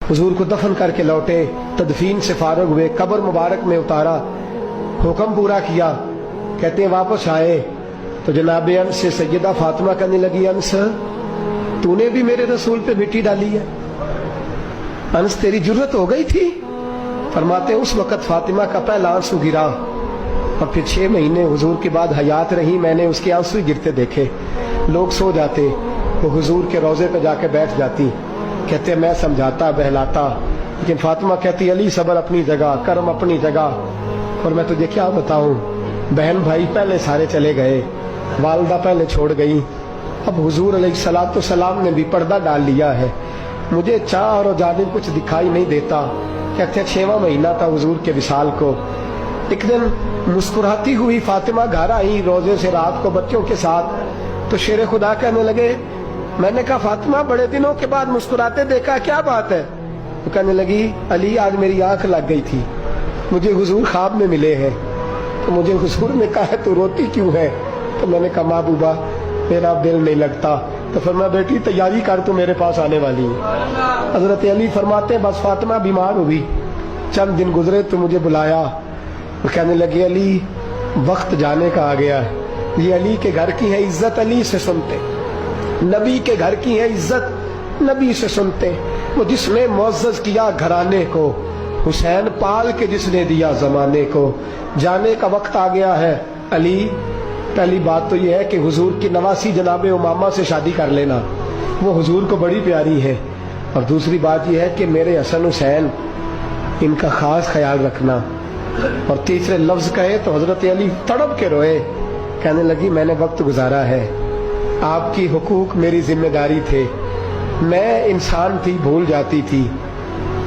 हुजूर को दफन करके लौटे, तदफीन से फारग हुए, कब्र मुबारक में उतारा, हुक्म पूरा किया। कहते हैं वापस आए तो जनाब अनस से सैयदा फातिमा कहने लगी, अनस तूने भी मेरे रसूल पे मिट्टी डाली है, अनस तेरी जरूरत हो गई थी। फरमाते उस वक्त फातिमा का पहला आंसू गिरा और फिर 6 महीने हुजूर के बाद हयात रही, मैंने उसके आंसू गिरते देखे। लोग सो जाते, वो हुजूर के रोजे पे जाके बैठ जाती। कहते मैं समझाता बहलाता, लेकिन फातिमा कहती अली सबर अपनी जगह, कर्म अपनी जगह। और मैं तुझे क्या बताऊं, बहन भाई पहले सारे चले गए, वालदा पहले छोड़ गई, अब हुजूर अलैहिस्सलातु सलाम ने भी पर्दा डाल लिया है, मुझे चाह और जानिब कुछ दिखाई नहीं देता। कहते 6वां महीना था हुजूर के विसाल को। एक दिन मुस्कुराती हुई फातिमा घर आई रोजे से रात को बच्चों के साथ, तो शेर खुदा कहने लगे, मैंने कहा फातिमा बड़े दिनों के बाद मुस्कुराते देखा, क्या बात है? तो कहने लगी अली आज मेरी आंख लग गई थी, मुझे हुजूर ख्वाब में मिले हैं, तो मुझे हुजूर ने कहा तू रोती क्यों है? तो मैंने कहा महबूबा मेरा दिल नहीं लगता। तो फरमाया बेटी तैयारी कर, तू मेरे पास आने वाली है। हजरत अली फरमाते बस फातिमा बीमार हुई, चंद दिन गुजरे तो मुझे बुलाया, तो कहने लगे अली वक्त जाने का आ गया है, ये अली के घर की है इज्जत, अली से सुनते, नबी के घर की है इज्जत, नबी से सुनते। वो जिसने मुअज़्ज़ज़ किया घराने को, हुसैन पाल के जिसने दिया जमाने को, जाने का वक्त आ गया है अली। पहली बात तो यह है कि हुजूर की नवासी जनाबे उमामा से शादी कर लेना, वो हुजूर को बड़ी प्यारी है। और दूसरी बात यह है कि मेरे हसन हुसैन इनका खास ख्याल रखना। और तीसरे लफ्ज कहे तो हजरत अली तड़प के रोए, कहने लगी मैंने वक्त गुजारा है, आपकी हुकूक मेरी जिम्मेदारी थे, मैं इंसान थी भूल जाती थी,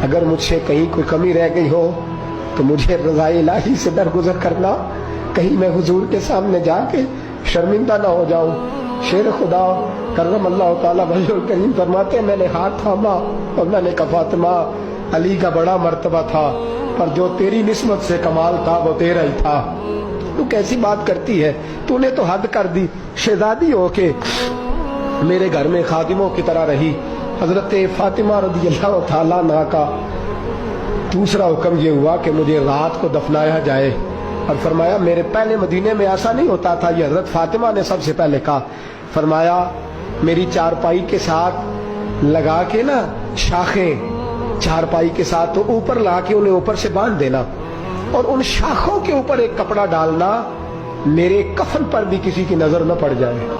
अगर मुझसे कहीं कोई कमी रह गई हो तो मुझे रज़ाए इलाही से दरगुजर करना, कहीं मैं हुजूर के सामने जाके शर्मिंदा ना हो जाऊं। शेर खुदा करम अल्लाह ताला वजहुल करीम फरमाते मैंने हाथ थामा और मैंने कहा फातिमा अली का बड़ा मर्तबा था, पर जो तेरी निस्बत से कमाल था वो तेरा ही था। तू कैसी बात करती है, तूने तो हद कर दी, शहजादी होके मेरे घर में खादिमों की तरह रही। हजरत फातिमा रज़ियल्लाहु ताला अन्हा का दूसरा हुक्म ये हुआ कि मुझे रात को दफनाया जाए। और फरमाया मेरे पहले मदीने में ऐसा नहीं होता था, ये हजरत फातिमा ने सबसे पहले कहा। फरमाया मेरी चारपाई के साथ लगा के ना शाखें, चारपाई के साथ तो ऊपर ला के उन्हें ऊपर से बांध देना, और उन शाखों के ऊपर एक कपड़ा डालना, मेरे कफन पर भी किसी की नजर न पड़ जाए।